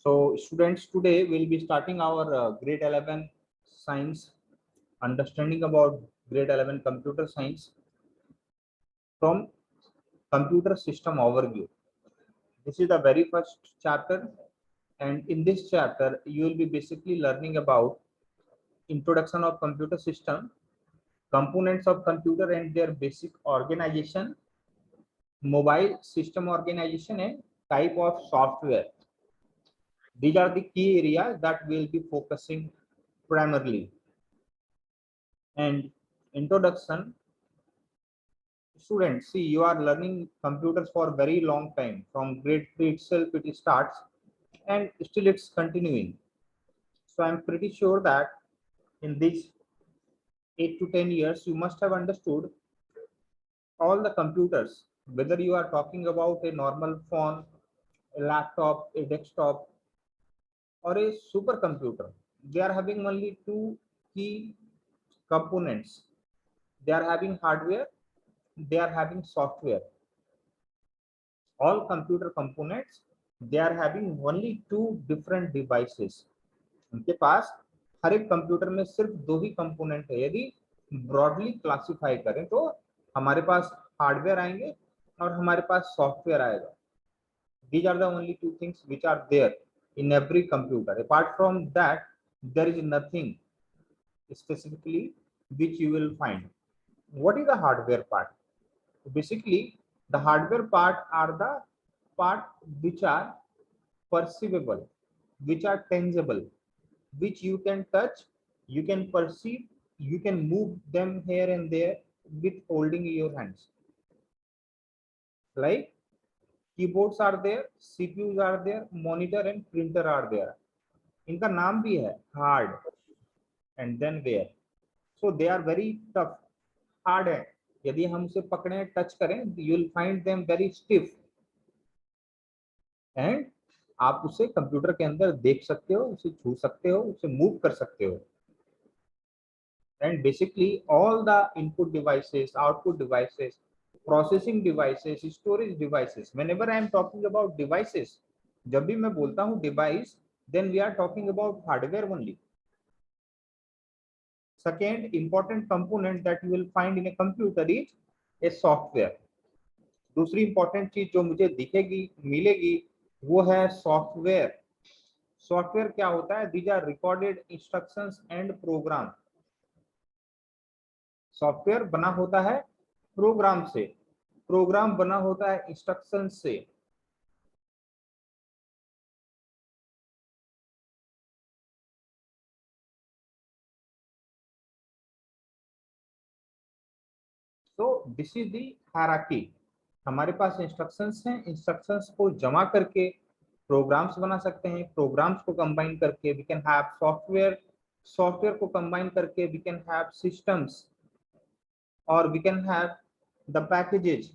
So students, today we'll be starting our grade 11 science, understanding about grade 11 computer science from computer system overview. This is the very first chapter, and in this chapter you will be basically learning about introduction of computer system, components of computer and their basic organization, mobile system organization and type of software. These are the key areas that we'll be focusing primarily. And introduction, students, see, you are learning computers for a very long time. From grade 3 itself it starts and still it's continuing. So I'm pretty sure that in these 8 to 10 years you must have understood all the computers, whether you are talking about a normal phone, a laptop, a desktop, or a supercomputer. They are having only two key components. They are having hardware, they are having software. All computer components, they are having only two different devices. उनके पास हर एक computer में सिर्फ दो ही component है। यदि broadly classify करें तो हमारे पास हार्डवेयर आएंगे और हमारे पास सॉफ्टवेयर आएगा। These are the only two things which are there in every computer. Apart from that, there is nothing specifically which you will find. What is the hardware part? Basically, the hardware part are the part which are perceivable, which are tangible, which you can touch, you can perceive, you can move them here and there with holding your hands. Like keyboards are there, CPUs are there, monitor and printer are there. इनका नाम भी है hard and then where. So they are very tough, hard है. यदि हम उसे पकड़ें, touch करें, you will find them very stiff. And आप उसे कंप्यूटर के अंदर देख सकते हो, उसे छू सकते हो, उसे मूव कर सकते हो. And basically all the input devices, output devices, processing devices, storage devices, whenever I am talking about devices, जब भी मैं बोलता हूँ device, then we are talking about hardware only. Second important component that you will find in a computer is a software. दूसरी important चीज जो मुझे दिखेगी, मिलेगी, वो है software. Software क्या होता है? These are recorded instructions and program. Software बना होता है प्रोग्राम से, प्रोग्राम बना होता है इंस्ट्रक्शन से. So this is the hierarchy. हमारे पास इंस्ट्रक्शंस हैं, इंस्ट्रक्शंस को जमा करके प्रोग्राम्स बना सकते हैं, प्रोग्राम्स को कंबाइन करके we can have software, software को कंबाइन करके वी कैन हैव सिस्टम्स और we can have the packages.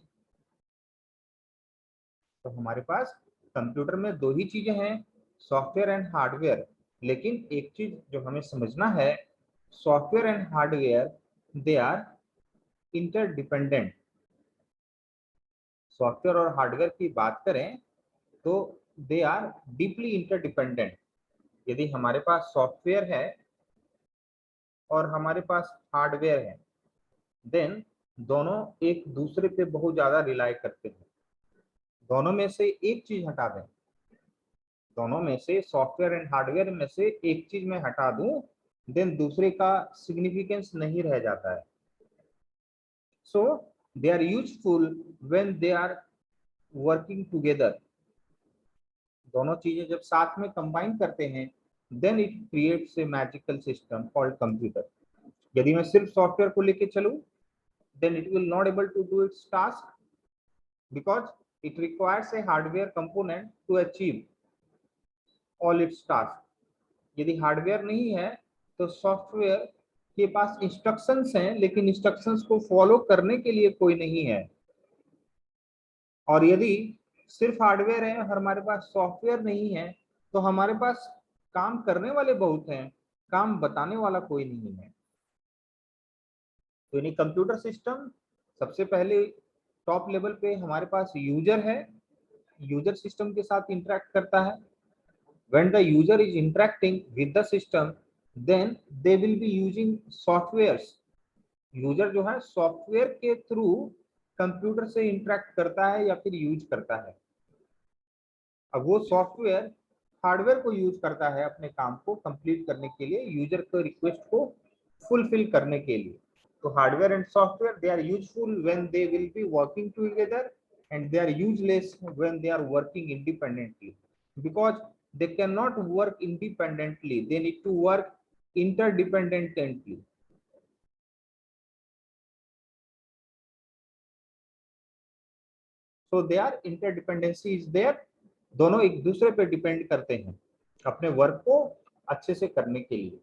तो हमारे पास कंप्यूटर में दो ही चीजें हैं, सॉफ्टवेयर एंड हार्डवेयर. लेकिन एक चीज जो हमें समझना है, software and hardware they are interdependent. Software और हार्डवेयर की बात करें तो दे आर डीपली इंटरडिपेंडेंट. यदि हमारे पास सॉफ्टवेयर है और हमारे पास हार्डवेयर है, देन दोनों एक दूसरे पे बहुत ज्यादा रिलाई करते हैं. दोनों में से एक चीज हटा दें, दोनों में से सॉफ्टवेयर एंड हार्डवेयर में से एक चीज मैं हटा दूं, देन दूसरे का सिग्निफिकेंस नहीं रह जाता है. So they are useful when they are working together. दोनों चीजें जब साथ में कंबाइन करते हैं, then it creates a magical system called computer. यदि मैं सिर्फ सॉफ्टवेयर को लेके चलूं, then it will not able to do its task because it requires a hardware component to achieve all its task. यदि हार्डवेयर नहीं है तो सॉफ्टवेयर के पास इंस्ट्रक्शंस हैं, लेकिन इंस्ट्रक्शंस को फॉलो करने के लिए कोई नहीं है. और यदि सिर्फ हार्डवेयर है और हमारे पास सॉफ्टवेयर नहीं है, तो हमारे पास काम करने वाले बहुत हैं, काम बताने वाला कोई नहीं है. तो यानी कंप्यूटर सिस्टम सबसे पहले टॉप लेवल पे हमारे पास यूजर है, यूजर सिस्टम के साथ इंटरेक्ट करता है. When the user is interacting with the system, then they will be using softwares. User जो है सॉफ्टवेयर के थ्रू कंप्यूटर से इंटरेक्ट करता है या फिर यूज करता है। अब वो सॉफ्टवेयर हार्डवेयर को यूज करता है अपने काम को कंप्लीट करने के लिए, यूजर के रिक्वेस्ट को फुलफिल करने के लिए। तो hardware and software they are useful when they will be working together and they are useless when they are working independently, because they cannot work independently, they need to work interdependently. So their interdependency is there, दोनों एक दूसरे पे depend करते हैं अपने work को अच्छे से करने के लिए।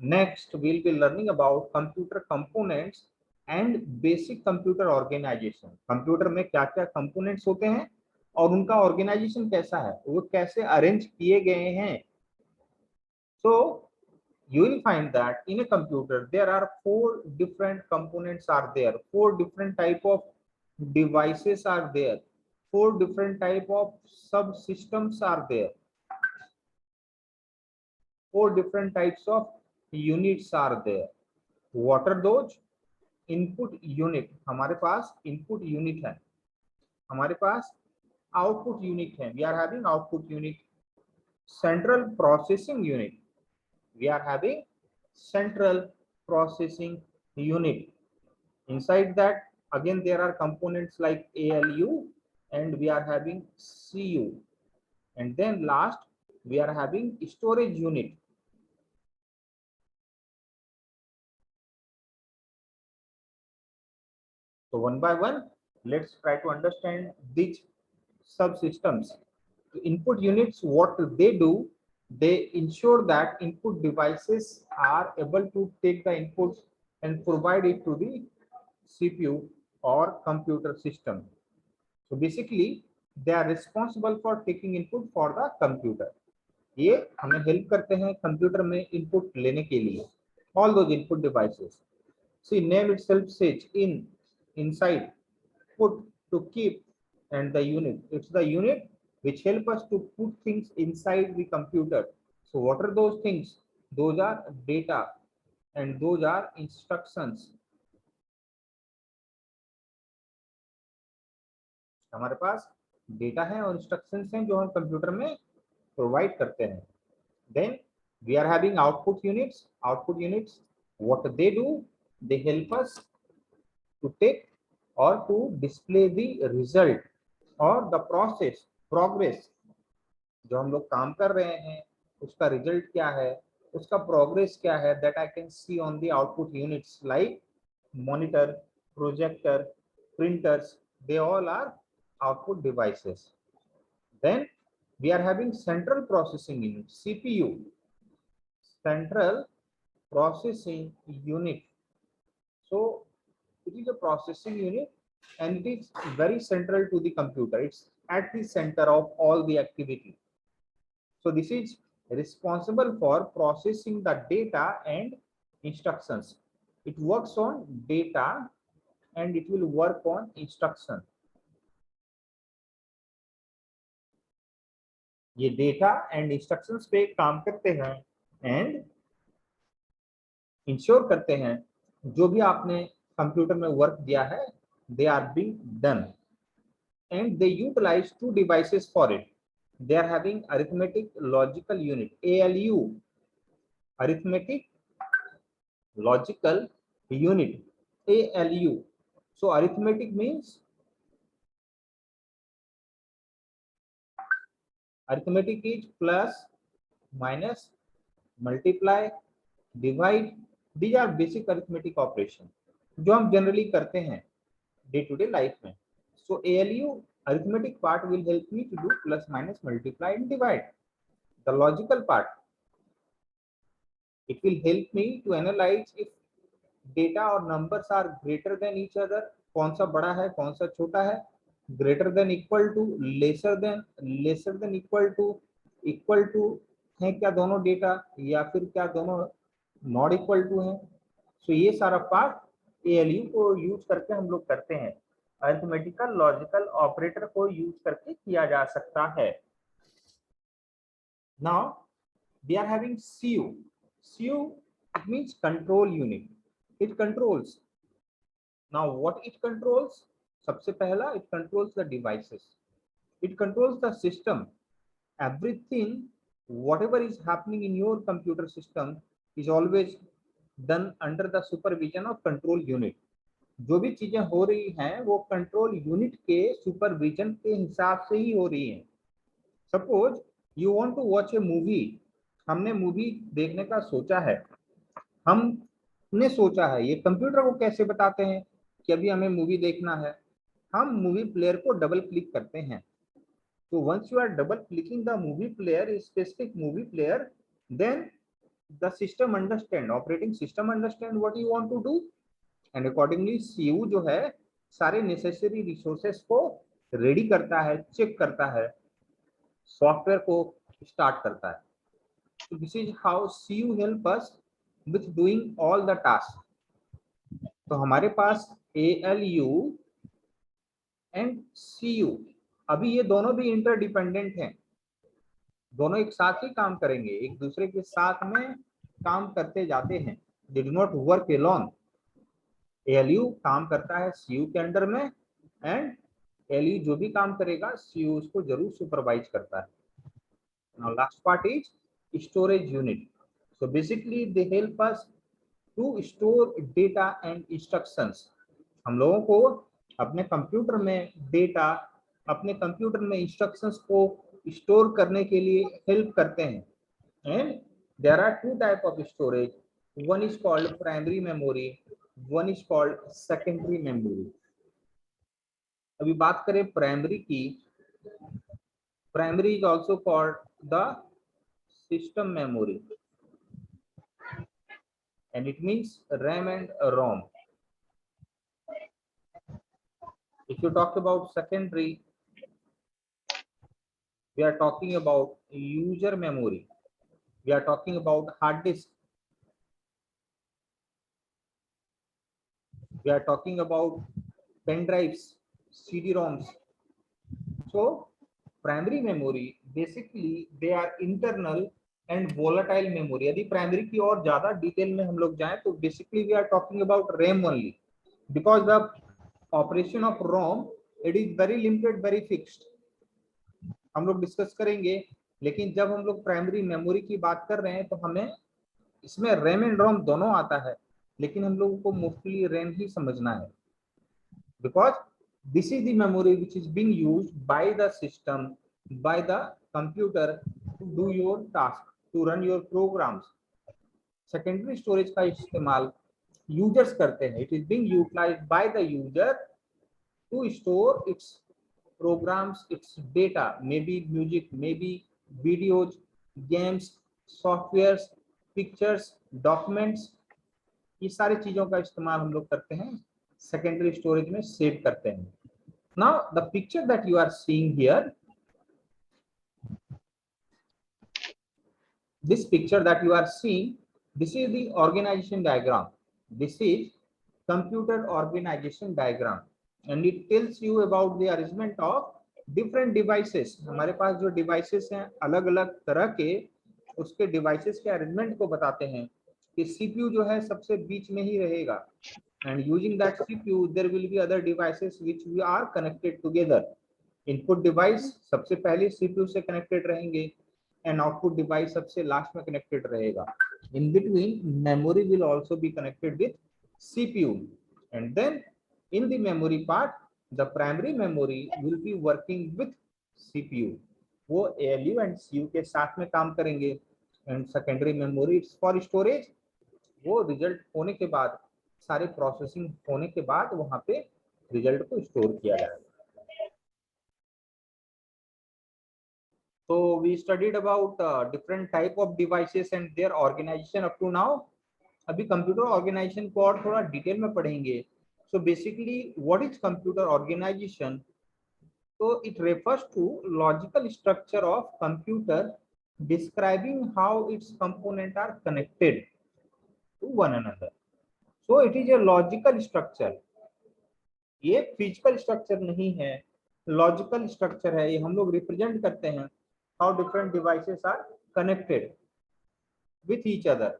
Next we will be learning about computer components and basic computer organisation. Computer में क्या क्या कंपोनेंट्स होते हैं और उनका ऑर्गेनाइजेशन कैसा है, वो कैसे अरेंज किए गए हैं। So you will find that in a computer there are 4 different components are there, 4 different type of devices are there, 4 different type of subsystems are there, 4 different types of units are there. What are those? Input unit, हमारे पास input unit है, हमारे पास output unit है, we are having output unit. Central processing unit, we are having central processing unit. Inside that again there are components like ALU and we are having CU, and then last we are having storage unit. So one by one let's try to understand these subsystems. The input units, what they do, they ensure that input devices are able to take the inputs and provide it to the CPU or computer system. So basically they are responsible for taking input for the computer. ये हमें help करते हैं computer में input लेने के लिए। All those input devices, see name itself says in, inside, put, to keep, and the unit, it's the unit which help us to put things inside the computer. So what are those things? Those are data and those are instructions. हमारे पास data है और instructions हैं जो हम computer में provide करते हैं। Then we are having output units. Output units, what they do, they help us to take or to display the result or the process, progress, जो हम लोग काम कर रहे हैं उसका रिजल्ट क्या है, उसका प्रोग्रेस क्या है, that I can see on the output units like monitor, projector, printers, they all are output devices. Then we are having central processing unit, CPU, central processing unit. So it is a processing unit and it is very central to the computer. It's at the center of all the activity. So this is responsible for processing the data and instructions. It works on data and it will work on instruction. ये data and instructions पे काम करते हैं and ensure करते हैं जो भी आपने कंप्यूटर में वर्क दिया है they are being done, and they utilise 2 devices for it. They are having arithmetic logical unit, ALU, arithmetic logical unit, ALU. So arithmetic means, arithmetic is plus, minus, multiply, divide. These are basic arithmetic operation जो हम generally करते हैं day to day life में. So ALU, arithmetic part, will help me to do plus, minus, multiply and divide. The logical part, it will help me to analyze if data or numbers are greater than each other. कौन सा बड़ा है कौन सा छोटा है, greater than, equal to, lesser than, equal to है क्या दोनों डेटा या फिर क्या दोनों नॉट इक्वल टू है. सो ये सारा पार्ट ALU को यूज करके हम लोग करते हैं. अरिथमेटिकल लॉजिकल ऑपरेटर को यूज करके किया जा सकता है. Now we are having CU. CU, it means control unit. It controls. Now what it controls? सबसे पहला, it controls the devices. It controls the system. Everything, whatever is happening in your computer system is always done under the supervision of control unit. जो भी चीजें हो रही हैं वो control unit के सुपरविजन के हिसाब से ही हो रही हैं. Suppose you want to watch a movie. हमने मूवी देखने का सोचा है. हमने सोचा है, ये कंप्यूटर को कैसे बताते हैं कि अभी हमें मूवी देखना है? हम मूवी प्लेयर को डबल क्लिक करते हैं. So once you are double clicking the movie player, a specific movie player, then the system understand, operating system understand what you want to do, and accordingly CU जो है सारे necessary resources को ready करता है, check करता है, software को start करता है. So this is how CU help us with doing all the tasks. तो हमारे पास ALU and CU, अभी ये दोनों भी इंटरडिपेंडेंट हैं. दोनों एक साथ ही काम करेंगे, एक दूसरे के साथ में काम करते जाते हैं. They do not work alone. ALU काम करता है CU के अंडर में, एंड ALU जो भी काम करेगा CU उसको जरूर सुपरवाइज करता है. Now last part is storage unit. So basically they help us to store data and instructions. हम लोगों को अपने कंप्यूटर में डेटा, अपने कंप्यूटर में इंस्ट्रक्शंस को स्टोर करने के लिए हेल्प करते हैं. And there are two type of storage. One is called primary memory, one is called secondary memory. अभी बात करें प्राइमरी की. Primary is also called the system memory and it means RAM and ROM. If you talk about secondary, we are talking about user memory. We are talking about hard disk. We are talking about pen drives, CD-ROMs. So primary memory, basically they are internal and volatile memory. यदि primary की और ज़्यादा detail में हम लोग जाएं तो basically we are talking about RAM only, because the operation of ROM, it is very limited, very fixed. हम लोग डिस्कस करेंगे. लेकिन जब हम लोग प्राइमरी मेमोरी की बात कर रहे हैं तो हमें इसमें रैम एंड रोम दोनों आता है, लेकिन हम लोगों को मोस्टली रैम ही समझना है, because this is the memory which is being used by the system, by the computer to do your task, to run your programs. Secondary storage का इस्तेमाल यूजर्स करते हैं. It is being utilised by the user to store its programs, its data, maybe music, maybe videos, games, softwares, pictures, documents. ये सारी चीजों का इस्तेमाल हम लोग करते हैं, सेकेंडरी स्टोरेज में सेव करते हैं. Now the picture that you are seeing here, this picture that you are seeing, this is the organization diagram. This is computer organization diagram and it tells you about the arrangement of different devices. हमारे पास जो devices हैं अलग अलग तरह के, उसके devices के arrangement को बताते हैं कि CPU जो है सबसे बीच में ही रहेगा, and using that CPU there will be other devices which we are connected together. Input device सबसे पहले CPU से connected रहेंगे and output device सबसे लास्ट में कनेक्टेड रहेगा. In between memory will also be connected with CPU and then in the memory part the primary memory will be working with CPU. वो ALU and CU के साथ में काम करेंगे and secondary memory is for storage. वो result होने के बाद, सारे प्रोसेसिंग होने के बाद वहां पे रिजल्ट को स्टोर किया जाएगा. So we studied about different type of devices and their organization up to now. अभी कंप्यूटर ऑर्गेनाइजेशन को और थोड़ा डिटेल में पढ़ेंगे. So basically what is computer organization? So it refers to logical structure of computer describing how its components are connected to one another. So it is a logical structure. ये physical structure नहीं है, logical structure है. ये हम लोग represent करते हैं how different devices are connected with each other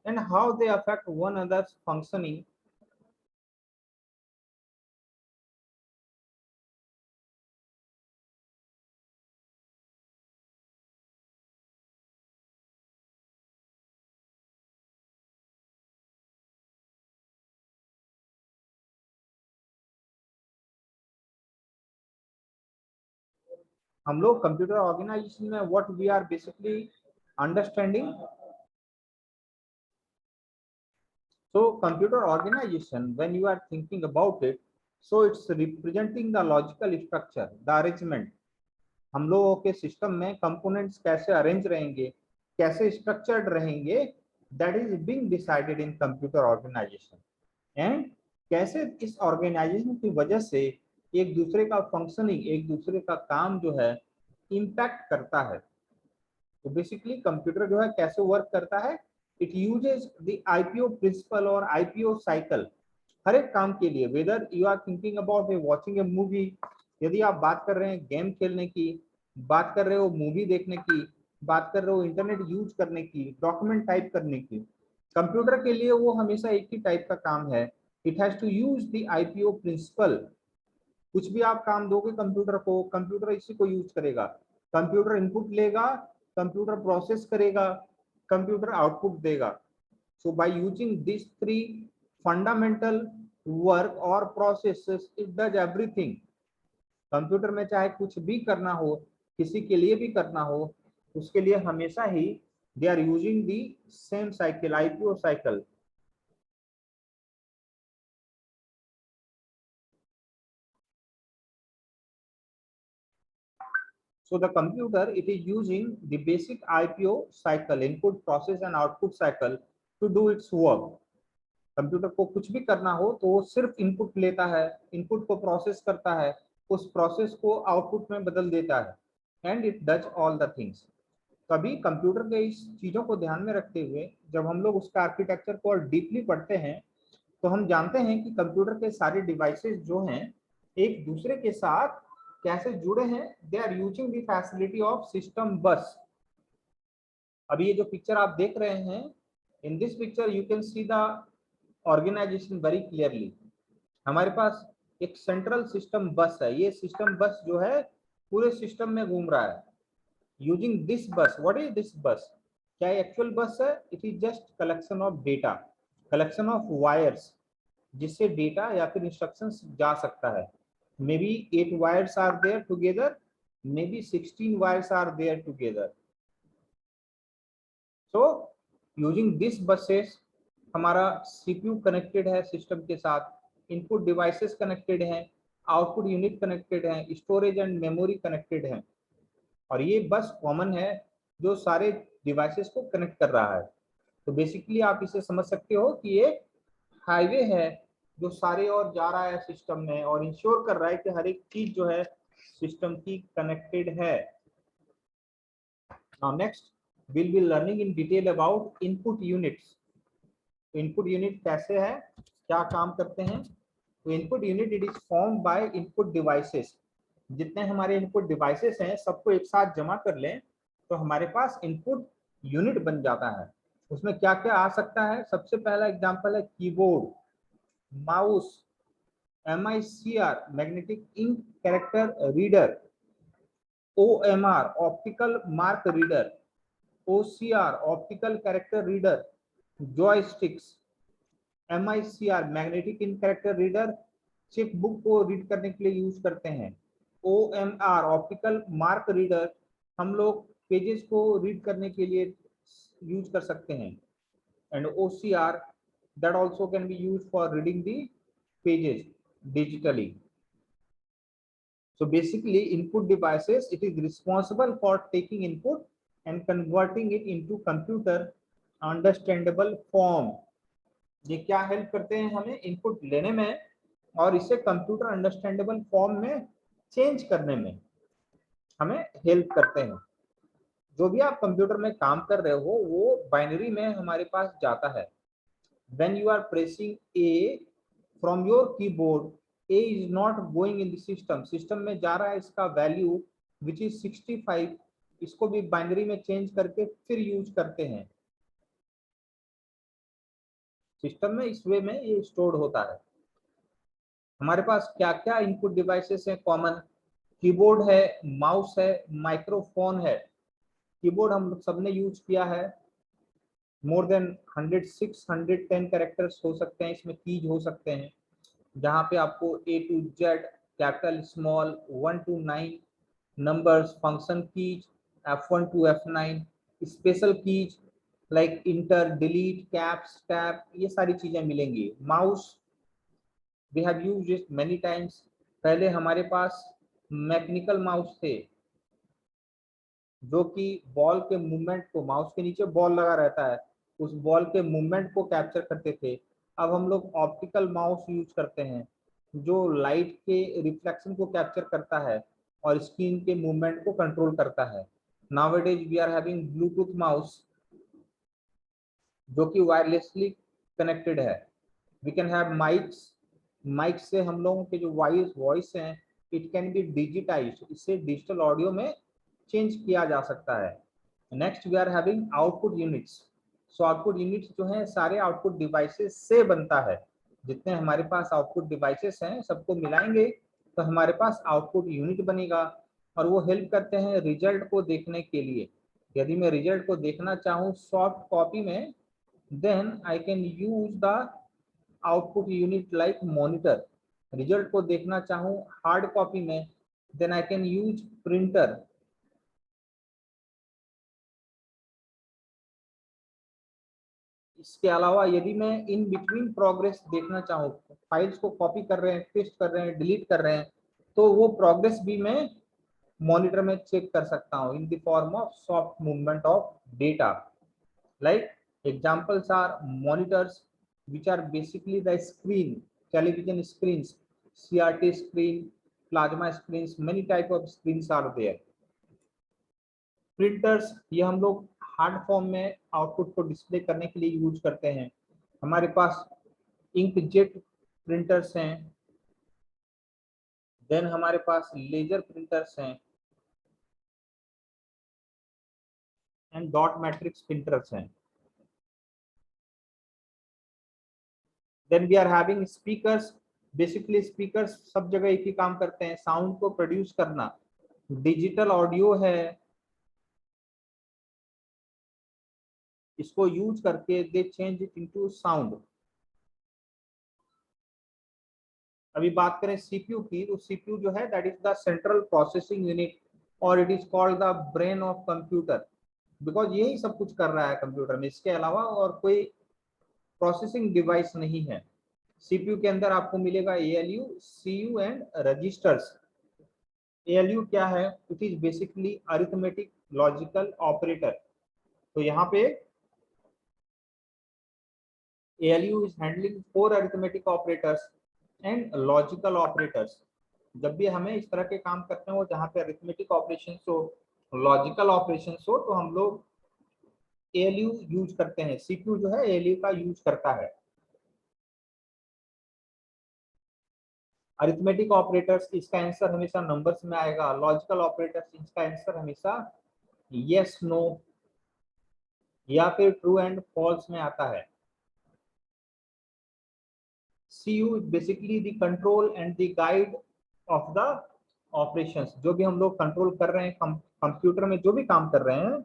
and how they affect one another's functioning. हम लोग कंप्यूटर ऑर्गेनाइजेशन में what we are basically understanding. So computer organization, when you are thinking about it, so it's representing the logical structure, the arrangement. हम लोगों के system में components कैसे arrange रहेंगे, कैसे स्ट्रक्चर्ड रहेंगे, that is being decided in computer organisation. And कैसे इस ऑर्गेनाइजेशन की वजह से एक दूसरे का फंक्शनिंग, एक दूसरे का काम जो है इम्पैक्ट करता है. तो बेसिकली कंप्यूटर जो है कैसे वर्क करता है, it uses the IPO principle और आईपीओ साइकिल हर एक काम के लिए. Whether you are thinking about watching a movie, यदि आप बात कर रहे हैं गेम खेलने की, बात कर रहे हो मूवी देखने की, बात कर रहे हो इंटरनेट यूज करने की, डॉक्यूमेंट टाइप करने की, कंप्यूटर के लिए वो हमेशा एक ही टाइप का काम है. It has to use the IPO principle. कुछ भी आप काम दोगे कंप्यूटर को, कंप्यूटर इसी को यूज करेगा. कंप्यूटर इनपुट लेगा, कंप्यूटर प्रोसेस करेगा, कंप्यूटर आउटपुट देगा. So by using this three fundamental work और processes, it does everything. Computer में चाहे कुछ भी करना हो, किसी के लिए भी करना हो, उसके लिए हमेशा ही they are using the same cycle, IPO cycle. So the computer, it is using the basic IPO cycle, input, process and output cycle to do its work. Computer को कुछ भी करना हो तो वो सिर्फ इनपुट लेता है, इनपुट को प्रोसेस करता है, उस प्रोसेस को आउटपुट में बदल देता है, and it does all the things. कभी कंप्यूटर के इस चीजों को ध्यान में रखते हुए जब हम लोग उसका आर्किटेक्चर को और डीपली पढ़ते हैं तो हम जानते हैं कि कंप्यूटर के सारे डिवाइसेस जो हैं एक दूसरे के साथ कैसे जुड़े हैं. They are using the facility of system बस. अभी ये जो पिक्चर आप देख रहे हैं, in this picture you can see the organisation very clearly. हमारे पास एक सेंट्रल सिस्टम बस है. ये सिस्टम बस जो है पूरे सिस्टम में घूम रहा है. यूजिंग दिस बस, व्हाट इज दिस बस? क्या एक्चुअल बस है? It is just collection of data, collection of wires, जिससे डेटा या फिर इंस्ट्रक्शंस जा सकता है. maybe 8 wires are there together, maybe 16 wires are there together. So using this buses, हमारा CPU कनेक्टेड है सिस्टम के साथ, इनपुट डिवाइसेस कनेक्टेड हैं, आउटपुट यूनिट कनेक्टेड हैं, स्टोरेज एंड मेमोरी कनेक्टेड हैं, और ये बस कॉमन है जो सारे डिवाइसेस को कनेक्ट कर रहा है. तो बेसिकली आप इसे समझ सकते हो कि ये हाईवे है जो सारे और जा रहा है सिस्टम में और इंश्योर कर रहा है कि हर एक चीज जो है सिस्टम की कनेक्टेड है. Now next will be learning in detail about input units. Input unit कैसे है, क्या काम करते हैं? तो input unit it is form by input devices. जितने हमारे इनपुट डिवाइसेस हैं सबको एक साथ जमा कर लें तो हमारे पास इनपुट यूनिट बन जाता है. उसमें क्या क्या आ सकता है? सबसे पहला एग्जांपल है keyboard, mouse, MICR magnetic ink character reader, OMR optical mark reader, OCR optical character reader, joysticks, MICR magnetic ink character reader cheque book को रीड करने के लिए यूज करते हैं. OMR ऑप्टिकल मार्क रीडर हम लोग पेजेस को रीड करने के लिए यूज कर सकते हैं. And OCR that also can be used for reading the pages digitally. So basically input devices, it is responsible for taking input and converting it into computer understandable form. ये क्या help करते हैं हमें input लेने में और इसे computer understandable form में चेंज करने में हमें हेल्प करते हैं. जो भी आप कंप्यूटर में काम कर रहे हो वो बाइनरी में हमारे पास जाता है. When you are pressing A from your keyboard, A is not going in the system. System में जा रहा है इसका value which is 65. इसको भी बाइनरी में चेंज करके फिर यूज करते हैं सिस्टम में। इस वे में ये स्टोर्ड होता है। हमारे पास क्या क्या इनपुट डिवाइसेस हैं कॉमन? कीबोर्ड है, माउस है, माइक्रोफोन है। कीबोर्ड हम सबने यूज किया है। मोर देन 106 110 कैरेक्टर्स हो सकते हैं इसमें, कीज हो सकते हैं, जहाँ पे आपको A to Z, capital small 1 to 9 numbers, function keys F1 to F9, special keys like enter, delete, caps, tab, ये सारी चीजें मिलेंगी। Mouse we have used it many times. पहले हमारे पास मैकेनिकल माउस थे जो कि बॉल के मूवमेंट को, माउस के नीचे बॉल लगा रहता है, उस बॉल के मूवमेंट को कैप्चर करते थे। अब हम लोग ऑप्टिकल माउस यूज करते हैं जो लाइट के रिफ्लेक्शन को कैप्चर करता है और स्क्रीन के मूवमेंट को कंट्रोल करता है। Nowadays we are having Bluetooth mouse जो कि वायरलेसली कनेक्टेड है। We can have mics, mic से हम लोगों के जो वॉइस हैं इट कैन बी डिजिटाइज्ड, इससे डिजिटल ऑडियो में चेंज किया जा सकता है। Next we are having output units. So output units जो है सारे आउटपुट डिवाइसेस से बनता है। जितने हमारे पास आउटपुट डिवाइसेस हैं सबको मिलाएंगे तो हमारे पास आउटपुट यूनिट बनेगा और वो हेल्प करते हैं रिजल्ट को देखने के लिए। यदि मैं रिजल्ट को देखना चाहूँ सॉफ्ट कॉपी में, then I can use the output unit like monitor. Result को देखना चाहूँ हार्ड कॉपी में, then I can use printer. इसके अलावा यदि मैं इन बिटवीन प्रोग्रेस देखना चाहूँ, फाइल्स को कॉपी कर रहे हैं, पेस्ट कर रहे हैं, डिलीट कर रहे हैं, तो वो प्रोग्रेस भी मैं मॉनिटर में चेक कर सकता हूँ in the form of soft movement of data. Like examples are monitors which are basically the screen, television screens, CRT screen, plasma screens, many type of screens are there. Printers ये हम लोग hard form में output को display करने के लिए use करते हैं। हमारे पास इंक जेट प्रिंटर्स हैं, देन हमारे पास लेजर प्रिंटर्स हैं एंड डॉट मैट्रिक्स प्रिंटर्स हैं। Then we are having speakers. Basically speakers सब जगह एक ही काम करते हैं, साउंड को प्रोड्यूस करना। डिजिटल ऑडियो है, इसको यूज करके they change it into sound. अभी बात करें सीपीयू की, तो सीपीयू जो है that is the central processing unit और it is called the brain of computer, because यही सब कुछ कर रहा है कंप्यूटर में, इसके अलावा और कोई प्रोसेसिंग डिवाइस नहीं है। सीपीयू के अंदर आपको मिलेगा ALU, CU and registers. ALU क्या है? It is basically arithmetic logical operator. तो यहाँ पे ALU is handling 4 arithmetic operators and logical operators। जब भी हमें इस तरह के काम करते हैं वो जहाँ पे अरिथमेटिक ऑपरेशन हो, लॉजिकल ऑपरेशन हो, तो हम लोग ALU यूज करते हैं। CPU जो है ALU का यूज करता है। अरिथमेटिक ऑपरेटर्स इसका आंसर हमेशा नंबर्स में आएगा। लॉजिकल ऑपरेटर्स इसका आंसर हमेशा यस नो या फिर ट्रू एंड फॉल्स में आता है। CU is basically the control and the guide of the operations। जो भी हम लोग कंट्रोल कर रहे हैं, कंप्यूटर में जो भी काम कर रहे हैं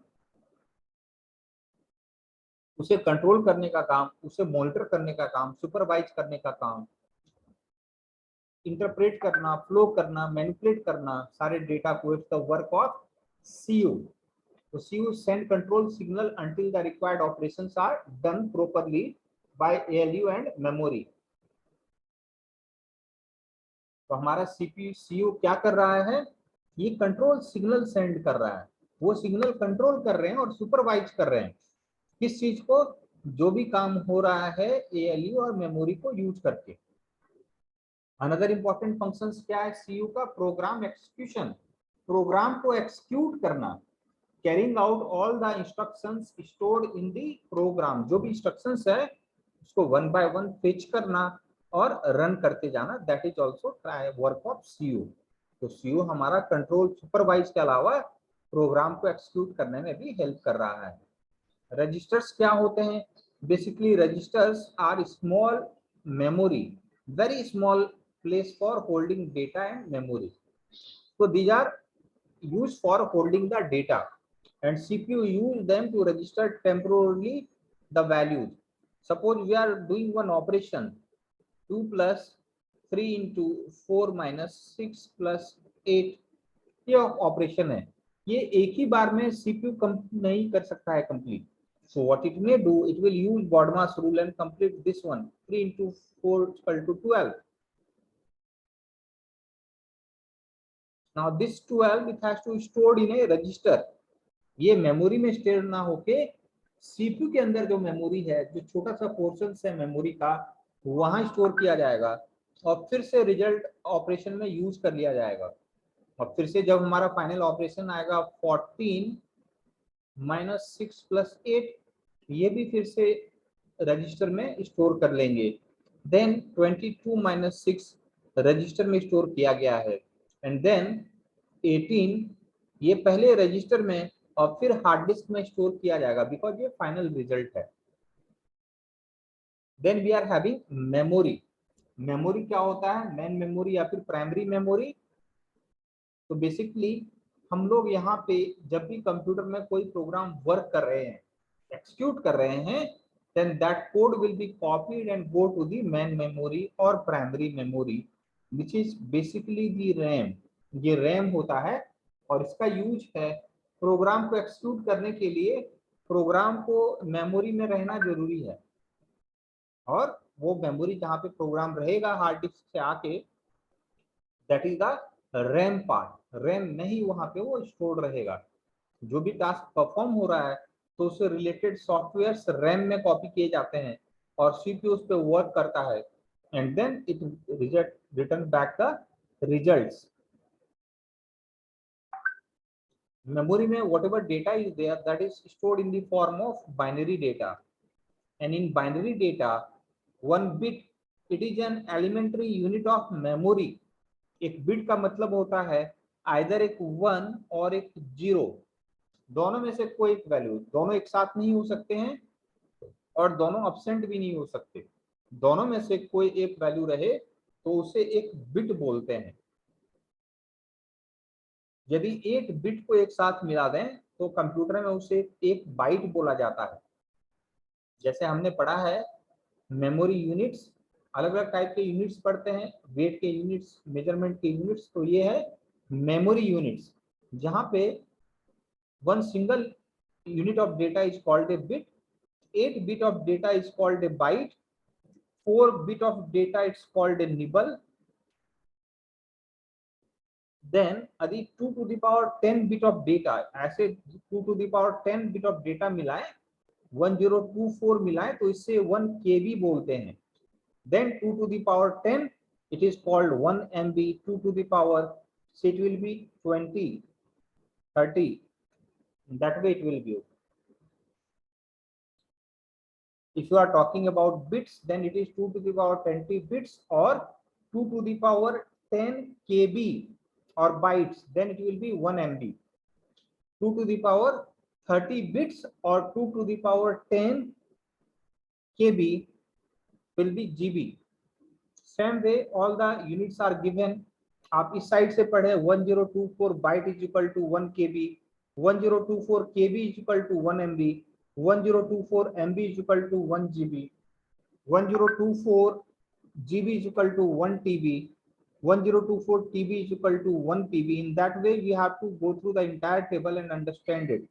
उसे कंट्रोल करने का काम, उसे मॉनिटर करने का काम, सुपरवाइज करने का काम, इंटरप्रेट करना, फ्लो करना, मैनिपुलेट करना सारे डेटा को, it's the work of CU। तो CU send control signal until the required operations are done properly by ALU and memory। तो हमारा CPU क्या कर रहा है? ये कंट्रोल सिग्नल सेंड कर रहा है। वो सिग्नल कंट्रोल कर रहे हैं और सुपरवाइज कर रहे हैं किस चीज को? जो भी काम हो रहा है ALU और मेमोरी को यूज करके। अनदर इंपॉर्टेंट फंक्शंस क्या है CU का? प्रोग्राम एक्सिक्यूशन, प्रोग्राम को एक्सिक्यूट करना, carrying out all the instructions stored in the program. जो भी इंस्ट्रक्शंस है उसको वन बाय वन फेच करना और रन करते जाना, that is also work of CU। तो CU हमारा कंट्रोल सुपरवाइज के अलावा प्रोग्राम को एक्सिक्यूट करने में भी हेल्प कर रहा है। रजिस्टर्स क्या होते हैं? Basically registers are small memory, very small place for holding data and memory. So these are used for holding the data, and CPU use them to register temporarily the values. Suppose we are doing one operation, 2 plus 3 into 4 minus 6 plus 8, ये operation है, ये एक ही बार में CPU नहीं कर सकता है complete. So what it may do, it will use BODMAS rule and complete this one. 3 into 4 is equal to 12. Now this 12 it has to stored in a register. ये मेमोरी में स्टोर ना होके CPU के अंदर जो memory है, जो छोटा सा पोर्शन है मेमोरी का, वहां स्टोर किया जाएगा और फिर से रिजल्ट ऑपरेशन में यूज कर लिया जाएगा. और फिर से जब हमारा फाइनल ऑपरेशन आएगा 14 माइनस 6 प्लस 8, ये भी फिर से रजिस्टर में स्टोर कर लेंगे. देन 22 माइनस 6 रजिस्टर में स्टोर किया गया है, एंड देन 18 ये पहले रजिस्टर में और फिर हार्ड डिस्क में स्टोर किया जाएगा, बिकॉज ये फाइनल रिजल्ट है. Then we are having memory. Memory क्या होता है? मेन मेमोरी या फिर प्राइमरी मेमोरी. तो बेसिकली हम लोग यहाँ पे जब भी कंप्यूटर में कोई प्रोग्राम वर्क कर रहे हैं, एक्सिक्यूट कर रहे हैं, then that code will be copied and go to the main memory or primary memory, which is basically the RAM. ये RAM होता है और इसका यूज है प्रोग्राम को एक्सिक्यूट करने के लिए. प्रोग्राम को मेमोरी में रहना जरूरी है, और वो मेमोरी जहाँ पे प्रोग्राम रहेगा हार्ड डिस्क से आके, that is the RAM part. RAM में ही वहां पे वो स्टोर रहेगा. जो भी टास्क परफॉर्म हो रहा है तो उससे रिलेटेड सॉफ्टवेयर्स रैम में कॉपी किए जाते हैं और सीपीयू उस पे वर्क करता है, and then it return back the results. Memory में whatever data is there, that is stored in the form of binary data, and in binary data one bit, it is an elementary unit of memory. एक bit का मतलब होता है either एक 1 और एक 0, दोनों में से कोई एक वैल्यू. दोनों एक साथ नहीं हो सकते हैं और दोनों अब्सेंट भी नहीं हो सकते. दोनों में से कोई एक वैल्यू रहे तो उसे एक बिट बोलते हैं. यदि एक बिट को एक साथ मिला दें तो कंप्यूटर में उसे एक बाइट बोला जाता है. जैसे हमने पढ़ा है मेमोरी यूनिट्स, अलग अलग टाइप के यूनिट्स पढ़ते हैं, वेट के यूनिट्स, मेजरमेंट के यूनिट्स. तो ये है मेमोरी यूनिट्स, जहां पे one single unit of data is called a bit, 8 bit of data is called a byte, 4 bit of data it's called a nibble. Then यदि 2 to the power 10 bit of data, ऐसे 2 to the power 10 bit of data मिलाए, 1024 मिलाए तो इससे 1 KB बोलते हैं. Then 2 to the power 10, it is called 1 MB. 2 to the power, so it will be 20, 30, that way it will be. If you are talking about bits, then it is 2 to the power 20 bits or 2 to the power 10 KB, or bytes, then it will be 1 MB. 2 to the power 30 bits or 2 to the power 10 KB will be GB. Same way all the units are given. आप इस side से पढ़े 1024 byte is equal to 1 KB, 1024 KB is equal to 1 MB, 1024 MB is equal to 1 GB, 1024 GB is equal to 1 TB, 1024 TB is equal to 1 PB. In that way, we have to go through the entire table and understand it.